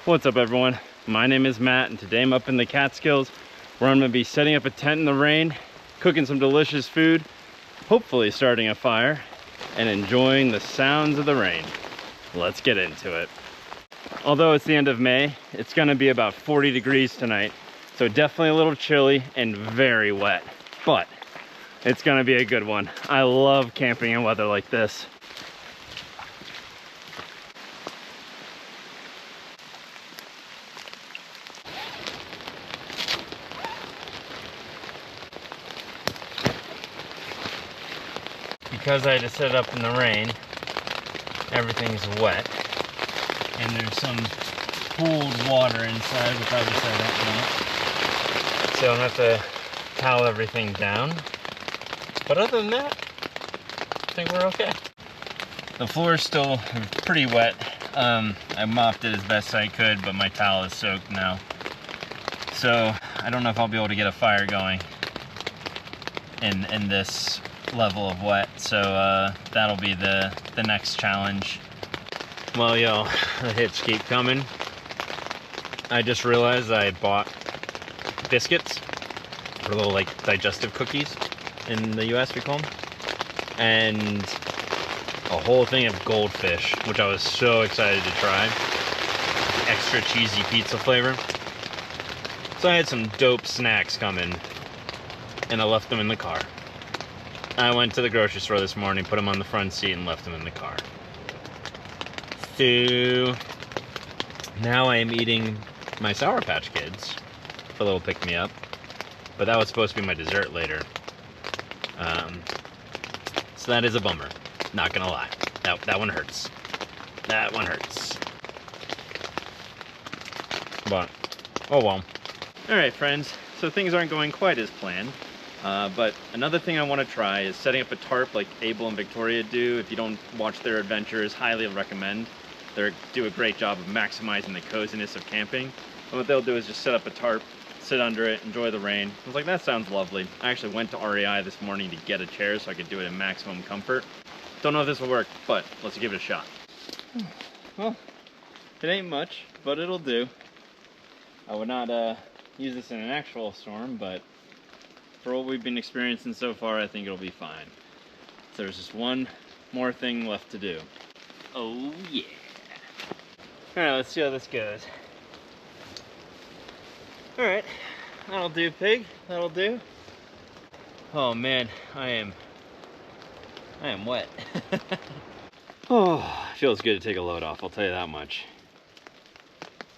What's up everyone? My name is Matt and today I'm up in the Catskills where I'm going to be setting up a tent in the rain, cooking some delicious food, hopefully starting a fire, and enjoying the sounds of the rain. Let's get into it. Although it's the end of May, it's going to be about 40 degrees tonight, so definitely a little chilly and very wet, but it's going to be a good one. I love camping in weather like this. Because I had to set it up in the rain, everything's wet, and there's some pooled water inside, which obviously I don't want. So I'm gonna have to towel everything down. But other than that, I think we're okay. The floor is still pretty wet. I mopped it as best I could, but my towel is soaked now. So I don't know if I'll be able to get a fire going in this level of wet, so that'll be the next challenge. Well, yo, the hits keep coming. I just realized I bought biscuits, or little like digestive cookies in the US we call them, and a whole thing of goldfish, which I was so excited to try. Extra cheesy pizza flavor. So I had some dope snacks coming, and I left them in the car. I went to the grocery store this morning, put them on the front seat, and left them in the car. So now I am eating my Sour Patch Kids for a little pick-me-up, but that was supposed to be my dessert later. So that is a bummer, not gonna lie. That one hurts. That one hurts. But, oh well. Alright friends, so things aren't going quite as planned. But another thing I want to try is setting up a tarp like Abel and Victoria do. If you don't watch their adventures, highly recommend. They do a great job of maximizing the coziness of camping. And what they'll do is just set up a tarp, sit under it, enjoy the rain. I was like, that sounds lovely. I actually went to REI this morning to get a chair so I could do it in maximum comfort. Don't know if this will work, but let's give it a shot. Well, it ain't much, but it'll do. I would not use this in an actual storm, but for what we've been experiencing so far, I think it'll be fine. So there's just one more thing left to do. Oh yeah. Alright, let's see how this goes. Alright, that'll do, pig. That'll do. Oh man, I am wet. Oh, feels good to take a load off, I'll tell you that much.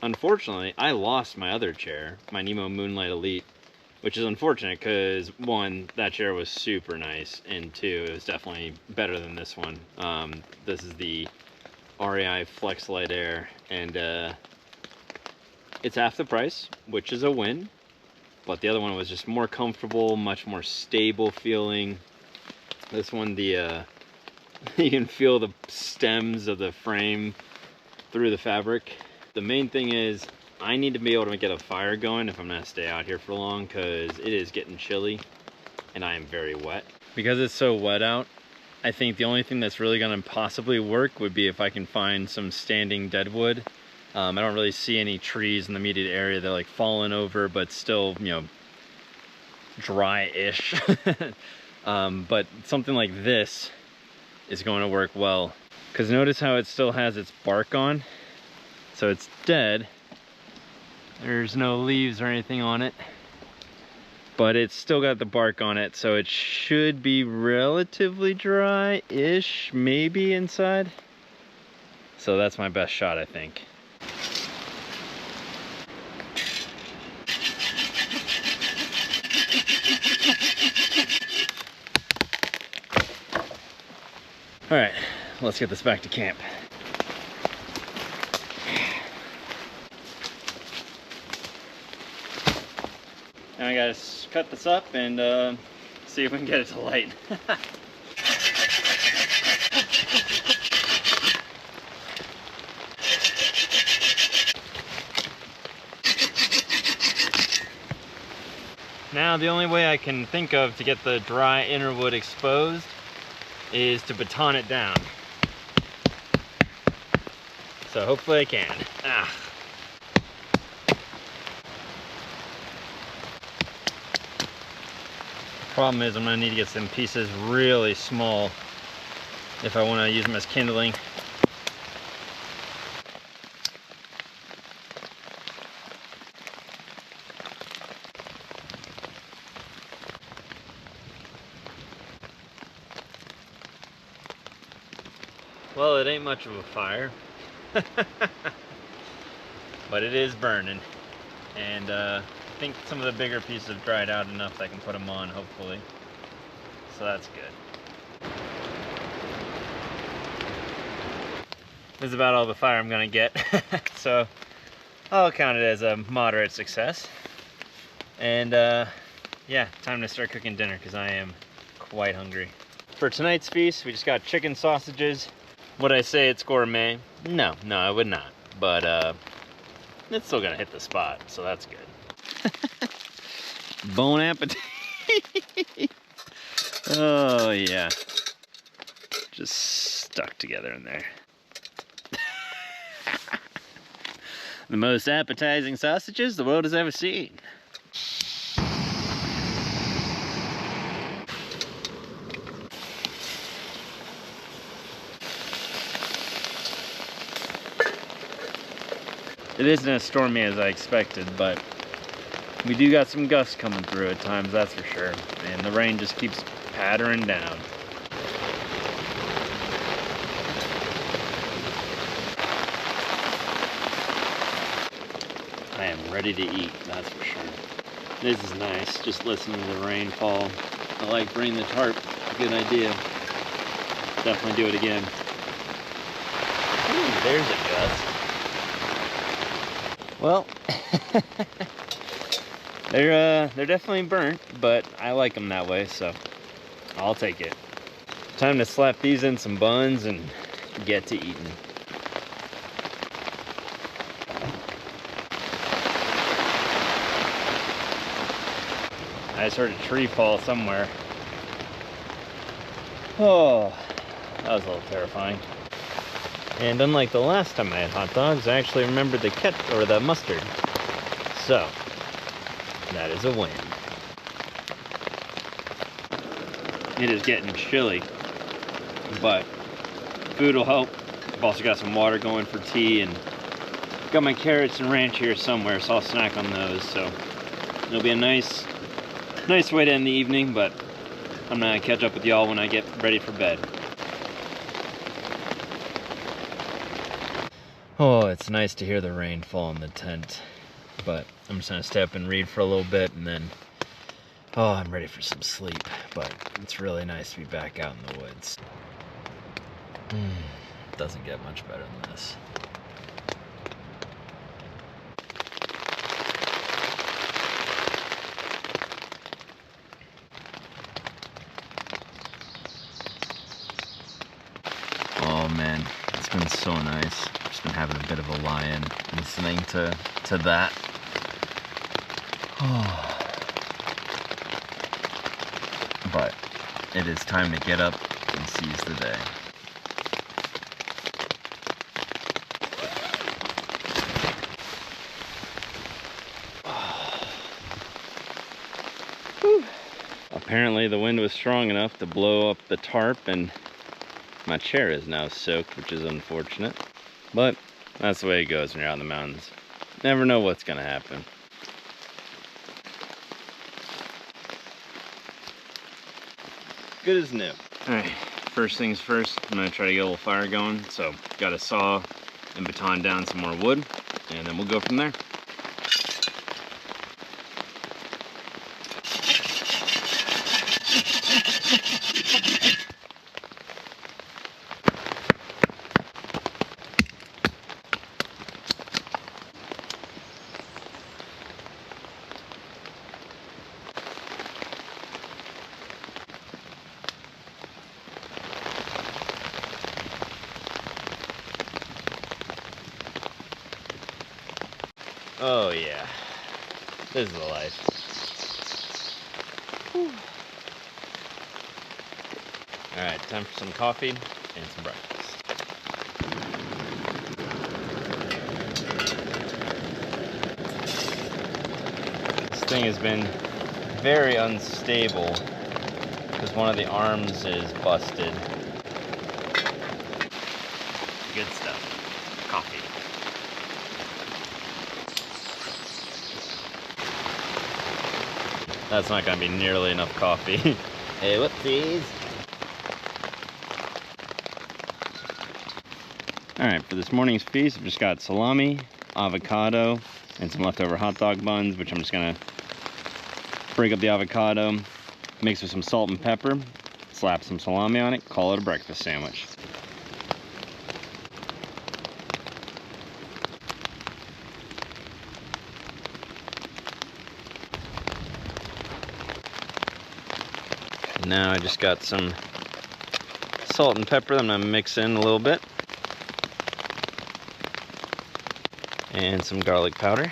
Unfortunately, I lost my other chair, my Nemo Moonlight Elite, which is unfortunate because one, that chair was super nice, and two, it was definitely better than this one. This is the REI Flex Light Air, and it's half the price, which is a win. But the other one was just more comfortable, much more stable feeling. This one, the you can feel the stems of the frame through the fabric. The main thing is, I need to be able to get a fire going if I'm gonna stay out here for long, because it is getting chilly and I am very wet. Because it's so wet out, I think the only thing that's really gonna possibly work would be if I can find some standing deadwood. I don't really see any trees in the immediate area. They're like fallen over, but still, you know, dry-ish. But something like this is going to work well. Because notice how it still has its bark on. So it's dead. There's no leaves or anything on it, but it's still got the bark on it, so it should be relatively dry-ish, maybe inside. So that's my best shot, I think. All right, let's get this back to camp. Now I gotta cut this up and see if we can get it to light. Now the only way I can think of to get the dry inner wood exposed is to baton it down. So hopefully I can. Problem is I'm gonna need to get some pieces really small if I want to use them as kindling. Well, it ain't much of a fire, but it is burning, and I think some of the bigger pieces have dried out enough that I can put them on, hopefully, so that's good. This is about all the fire I'm gonna get, so I'll count it as a moderate success. And yeah, time to start cooking dinner because I am quite hungry. For tonight's feast, we just got chicken sausages. Would I say it's gourmet? No, I would not. But it's still gonna hit the spot, so that's good. Bon appetit. Oh yeah. Just stuck together in there. The most appetizing sausages the world has ever seen. It isn't as stormy as I expected, but we do got some gusts coming through at times, that's for sure. And the rain just keeps pattering down. I am ready to eat, that's for sure. This is nice, just listening to the rain fall. I like bringing the tarp, good idea. Definitely do it again. Ooh, there's a gust. Well, they're definitely burnt, but I like them that way, so I'll take it. Time to slap these in some buns and get to eating. I just heard a tree fall somewhere. Oh, that was a little terrifying. And unlike the last time I had hot dogs, I actually remembered the mustard. So, that is a win. It is getting chilly, but food will help. I've also got some water going for tea, and got my carrots and ranch here somewhere, so I'll snack on those. So it'll be a nice way to end the evening, but I'm gonna catch up with y'all when I get ready for bed. Oh, it's nice to hear the rain fall in the tent, but I'm just gonna stay up and read for a little bit, and then, oh, I'm ready for some sleep, but it's really nice to be back out in the woods. Doesn't get much better than this. Oh man, it's been so nice. Just been having a bit of a lie-in, listening to that. But it is time to get up and seize the day. Apparently the wind was strong enough to blow up the tarp, and my chair is now soaked, which is unfortunate. But that's the way it goes when you're out in the mountains. Never know what's gonna happen. Good as new. Alright, first things first, I'm gonna try to get a little fire going. So, got a saw and baton down some more wood, and then we'll go from there. Oh yeah, this is the life. Alright, time for some coffee and some breakfast. This thing has been very unstable because one of the arms is busted. Good stuff. Coffee. That's not gonna be nearly enough coffee. Hey, whoopsies. Alright, for this morning's feast, I've just got salami, avocado, and some leftover hot dog buns, which I'm just gonna break up the avocado, mix with some salt and pepper, slap some salami on it, call it a breakfast sandwich. Now I just got some salt and pepper that I'm gonna mix in a little bit. And some garlic powder.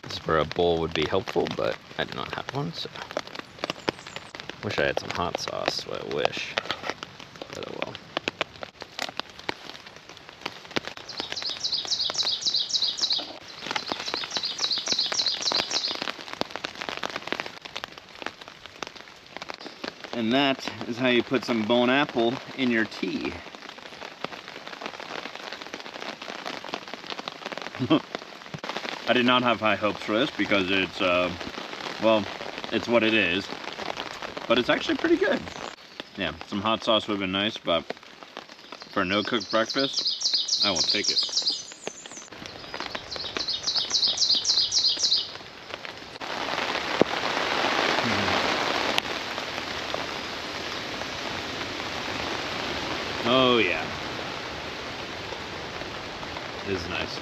This is where a bowl would be helpful, but I do not have one, so. Wish I had some hot sauce, so I wish. But oh well. And that is how you put some bone apple in your tea. I did not have high hopes for this because it's, well, it's what it is. But it's actually pretty good. Yeah, some hot sauce would have been nice, but for a no-cooked breakfast, I will take it. Oh yeah. This is nice.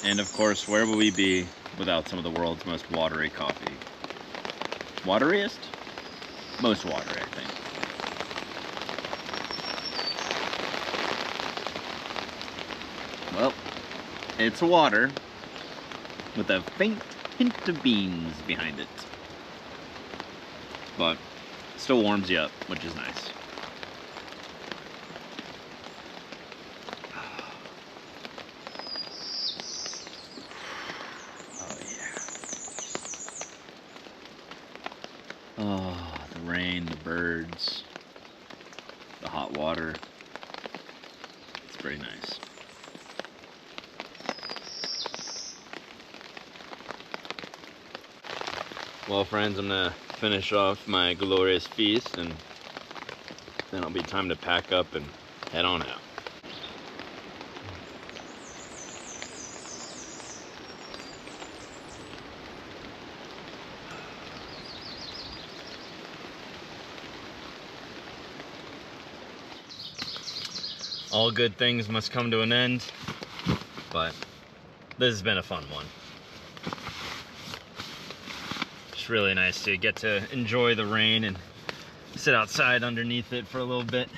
And of course, where would we be without some of the world's most watery coffee? Wateriest? Most watery, I think. Well, it's water with a faint hint of beans behind it. But it still warms you up, which is nice. Oh, the rain, the birds, the hot water. It's pretty nice. Well, friends, I'm gonna finish off my glorious feast, and then it'll be time to pack up and head on out. All good things must come to an end, but this has been a fun one. It's really nice to get to enjoy the rain and sit outside underneath it for a little bit.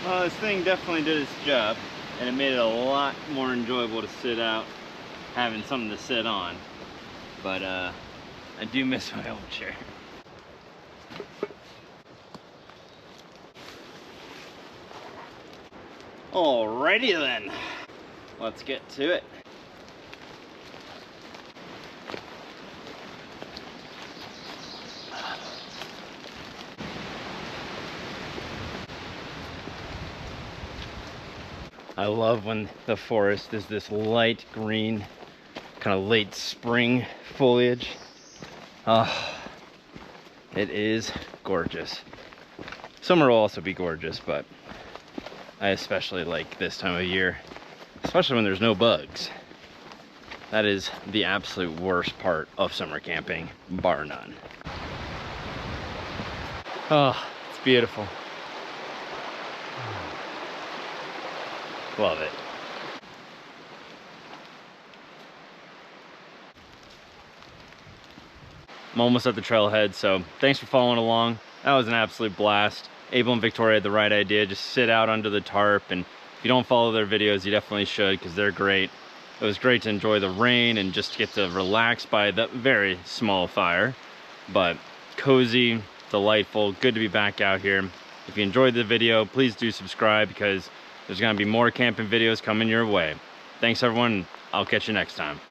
Well, this thing definitely did its job, and it made it a lot more enjoyable to sit out, having something to sit on. But I do miss my old chair. Alrighty then, let's get to it. I love when the forest is this light green, kind of late spring foliage. Oh, it is gorgeous. Summer will also be gorgeous, but I especially like this time of year, especially when there's no bugs. That is the absolute worst part of summer camping, bar none. Oh, it's beautiful. Love it. I'm almost at the trailhead, so thanks for following along. That was an absolute blast. Abel and Victoria had the right idea. Just sit out under the tarp, and if you don't follow their videos, you definitely should, because they're great. It was great to enjoy the rain and just get to relax by the very small fire, but cozy, delightful, good to be back out here. If you enjoyed the video, please do subscribe, because there's going to be more camping videos coming your way. Thanks everyone, I'll catch you next time.